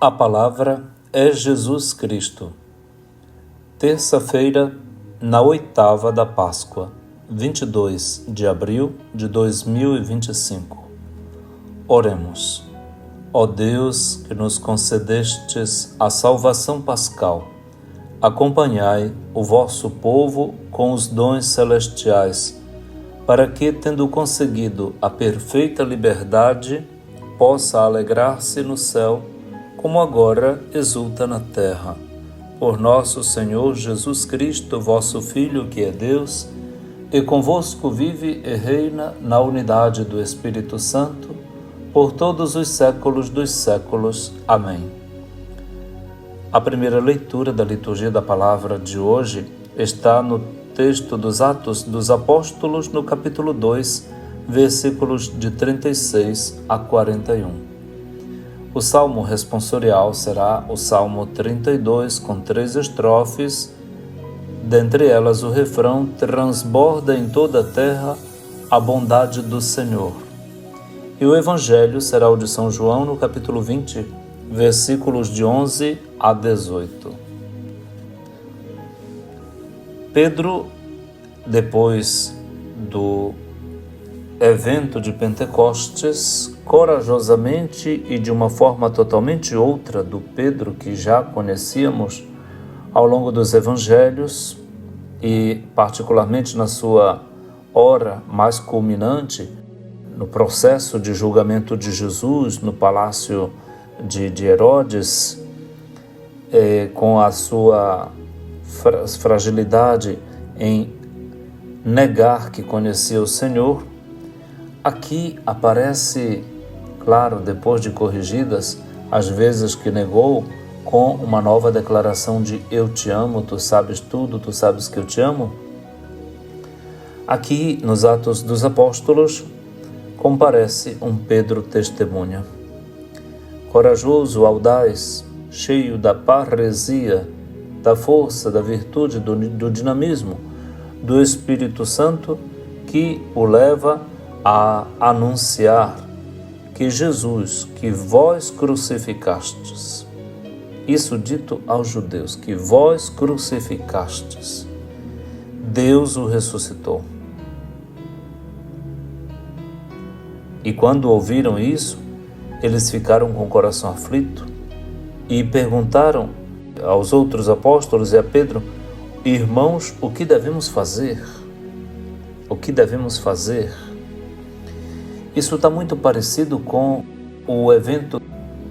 A palavra é Jesus Cristo. Terça-feira, na oitava da Páscoa, 22 de abril de 2025. Oremos. Ó Deus, que nos concedestes a salvação pascal, acompanhai o vosso povo com os dons celestiais, para que, tendo conseguido a perfeita liberdade, possa alegrar-se no céu, como agora exulta na terra. Por nosso Senhor Jesus Cristo, vosso Filho, que é Deus, e convosco vive e reina na unidade do Espírito Santo, por todos os séculos dos séculos. Amém. A primeira leitura da liturgia da palavra de hoje está no texto dos Atos dos Apóstolos, no capítulo 2, versículos de 36 a 41. O salmo responsorial será o Salmo 32, com 3 estrofes, dentre elas o refrão: transborda em toda a terra a bondade do Senhor. E o Evangelho será o de São João, no capítulo 20, versículos de 11 a 18. Pedro, depois do evento de Pentecostes, corajosamente e de uma forma totalmente outra do Pedro que já conhecíamos ao longo dos evangelhos e particularmente na sua hora mais culminante, no processo de julgamento de Jesus no palácio de Herodes, com a sua fragilidade em negar que conhecia o Senhor. Aqui aparece, claro, depois de corrigidas as vezes que negou, com uma nova declaração de eu te amo, tu sabes tudo, tu sabes que eu te amo. Aqui, nos Atos dos Apóstolos, comparece um Pedro testemunha. Corajoso, audaz, cheio da parresia, da força, da virtude, do dinamismo, do Espírito Santo, que o leva a anunciar que Jesus, que vós crucificastes, isso dito aos judeus, que vós crucificastes, Deus o ressuscitou. E quando ouviram isso, eles ficaram com o coração aflito e perguntaram aos outros apóstolos e a Pedro: irmãos, o que devemos fazer? O que devemos fazer? Isso está muito parecido com o evento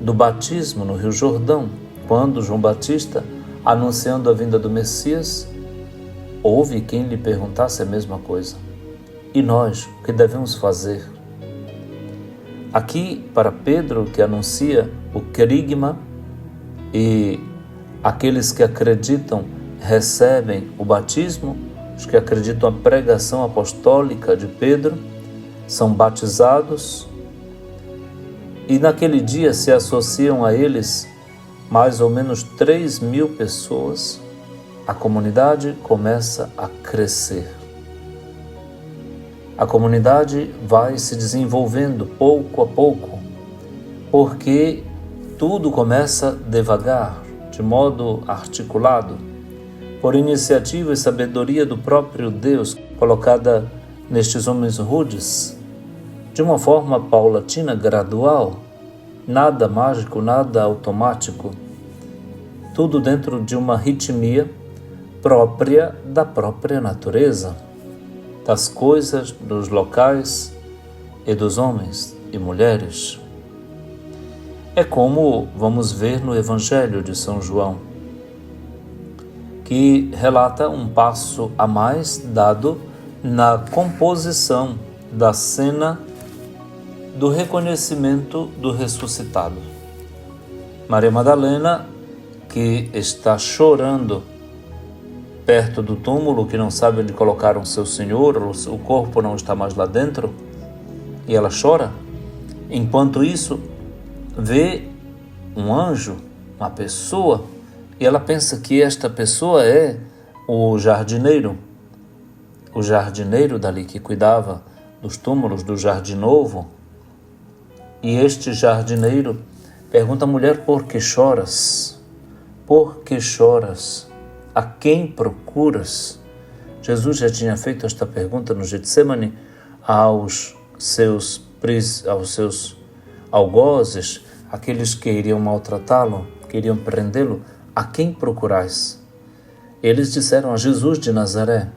do batismo no Rio Jordão, quando João Batista, anunciando a vinda do Messias, houve quem lhe perguntasse a mesma coisa. E nós, o que devemos fazer? Aqui, para Pedro, que anuncia o querigma, e aqueles que acreditam recebem o batismo, os que acreditam a pregação apostólica de Pedro, são batizados, e naquele dia se associam a eles mais ou menos 3.000 pessoas. A comunidade começa a crescer. A comunidade vai se desenvolvendo pouco a pouco, porque tudo começa devagar, de modo articulado, por iniciativa e sabedoria do próprio Deus, colocada nestes homens rudes, de uma forma paulatina, gradual, nada mágico, nada automático, tudo dentro de uma ritmia própria da própria natureza, das coisas, dos locais e dos homens e mulheres. É como vamos ver no Evangelho de São João, que relata um passo a mais dado na composição da cena do reconhecimento do ressuscitado. Maria Madalena, que está chorando perto do túmulo, que não sabe onde colocaram seu Senhor, o corpo não está mais lá dentro, e ela chora. Enquanto isso, vê um anjo, uma pessoa, e ela pensa que esta pessoa é o jardineiro dali que cuidava dos túmulos do Jardim Novo. E este jardineiro Pergunta a mulher: por que choras? Por que choras? A quem procuras? Jesus já tinha feito esta pergunta no Getsemane aos seus algozes, aqueles que iriam maltratá-lo, que iriam prendê-lo. A quem procurais? Eles disseram: a Jesus de Nazaré.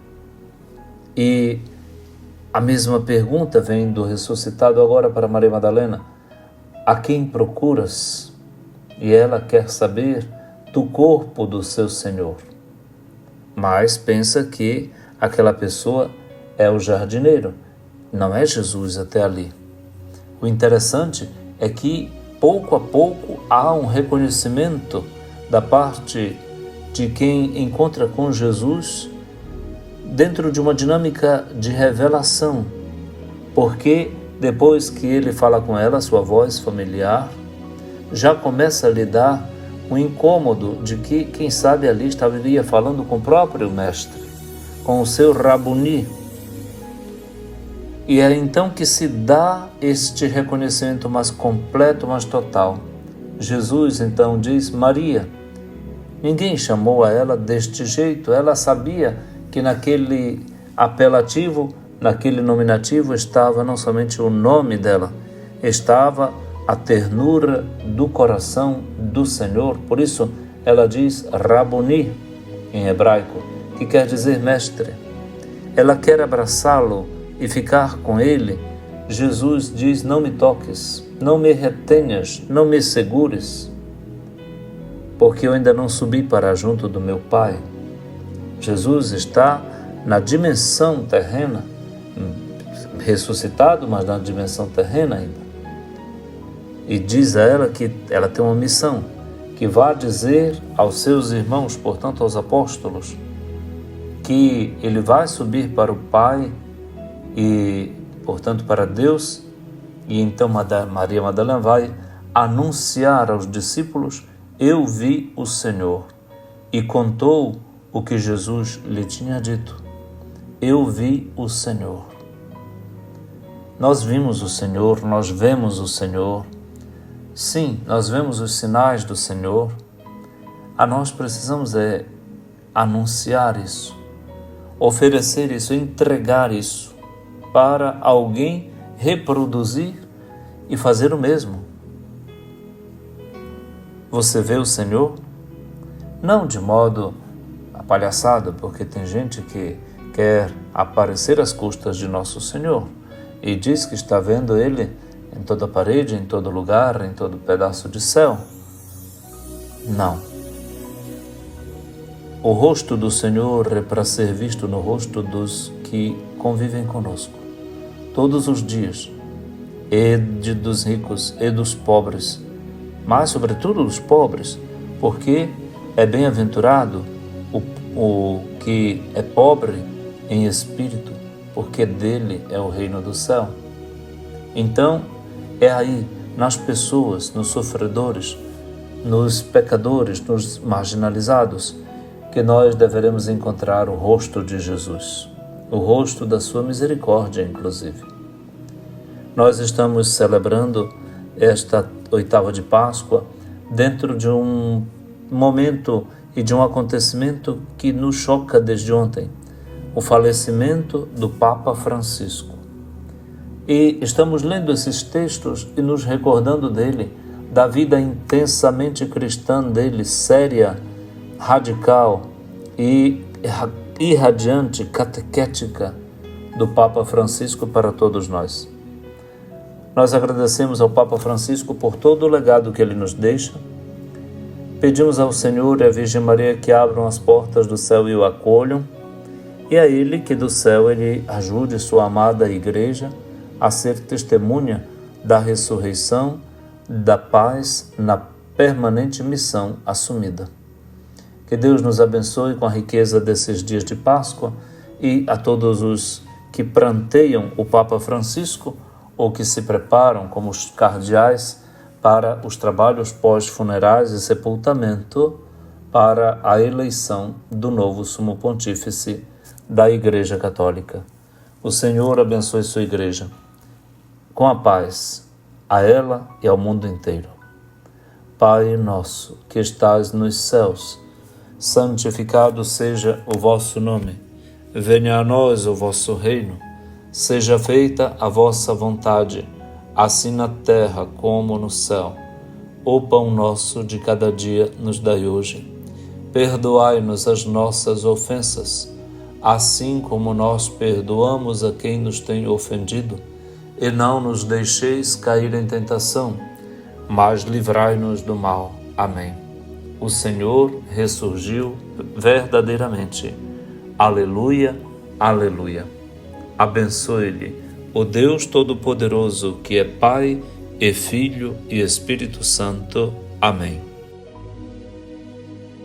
E a mesma pergunta vem do ressuscitado agora para Maria Madalena: a quem procuras? E ela quer saber do corpo do seu Senhor. Mas pensa que aquela pessoa é o jardineiro, não é Jesus até ali. O interessante é que, pouco a pouco, há um reconhecimento da parte de quem encontra com Jesus dentro de uma dinâmica de revelação, porque depois que ele fala com ela, sua voz familiar já começa a lhe dar um incômodo de que, quem sabe, ali estaria falando com o próprio mestre, com o seu Rabuni. E é então que se dá este reconhecimento mais completo, mais total. Jesus então diz: Maria. Ninguém chamou a ela deste jeito. Ela sabia que naquele apelativo, naquele nominativo, estava não somente o nome dela, estava a ternura do coração do Senhor. Por isso ela diz Rabuni em hebraico, que quer dizer mestre. Ela quer abraçá-lo e ficar com ele. Jesus diz: não me toques, não me retenhas, não me segures, porque eu ainda não subi para junto do meu Pai. Jesus está na dimensão terrena, ressuscitado, mas na dimensão terrena ainda. E diz a ela que ela tem uma missão, que vá dizer aos seus irmãos, portanto aos apóstolos, que ele vai subir para o Pai e, portanto, para Deus. E então Maria Madalena vai anunciar aos discípulos: eu vi o Senhor, e contou o que Jesus lhe tinha dito. Eu vi o Senhor. Nós vimos o Senhor, nós vemos o Senhor. Sim, nós vemos os sinais do Senhor. A nós precisamos anunciar isso, oferecer isso, entregar isso para alguém reproduzir e fazer o mesmo. Você vê o Senhor? Não de modo apalhaçado, porque tem gente que quer aparecer às custas de nosso Senhor e diz que está vendo Ele em toda parede, em todo lugar, em todo pedaço de céu. Não. O rosto do Senhor é para ser visto no rosto dos que convivem conosco todos os dias, e dos ricos e dos pobres, mas sobretudo dos pobres, porque é bem-aventurado o que é pobre em espírito, porque dele é o reino do céu. Então, é aí, nas pessoas, nos sofredores, nos pecadores, nos marginalizados, que nós deveremos encontrar o rosto de Jesus, o rosto da sua misericórdia, inclusive. Nós estamos celebrando esta oitava de Páscoa dentro de um momento e de um acontecimento que nos choca desde ontem, o falecimento do Papa Francisco. E estamos lendo esses textos e nos recordando dele, da vida intensamente cristã dele, séria, radical e irradiante, catequética do Papa Francisco para todos nós. Nós agradecemos ao Papa Francisco por todo o legado que ele nos deixa. Pedimos ao Senhor e à Virgem Maria que abram as portas do céu e o acolham, e a Ele que do céu Ele ajude sua amada Igreja a ser testemunha da ressurreição, da paz na permanente missão assumida. Que Deus nos abençoe com a riqueza desses dias de Páscoa, e a todos os que pranteiam o Papa Francisco ou que se preparam como os cardeais para os trabalhos pós-funerais e sepultamento para a eleição do novo Sumo Pontífice da Igreja Católica. O Senhor abençoe sua Igreja com a paz a ela e ao mundo inteiro. Pai nosso, que estais nos céus, santificado seja o vosso nome. Venha a nós o vosso reino. Seja feita a vossa vontade, assim na terra como no céu. O pão nosso de cada dia nos dai hoje. Perdoai-nos as nossas ofensas, assim como nós perdoamos a quem nos tem ofendido. E não nos deixeis cair em tentação, mas livrai-nos do mal. Amém. O Senhor ressurgiu verdadeiramente. Aleluia, aleluia. Abençoe-lhe o Deus Todo-Poderoso, que é Pai e Filho e Espírito Santo. Amém.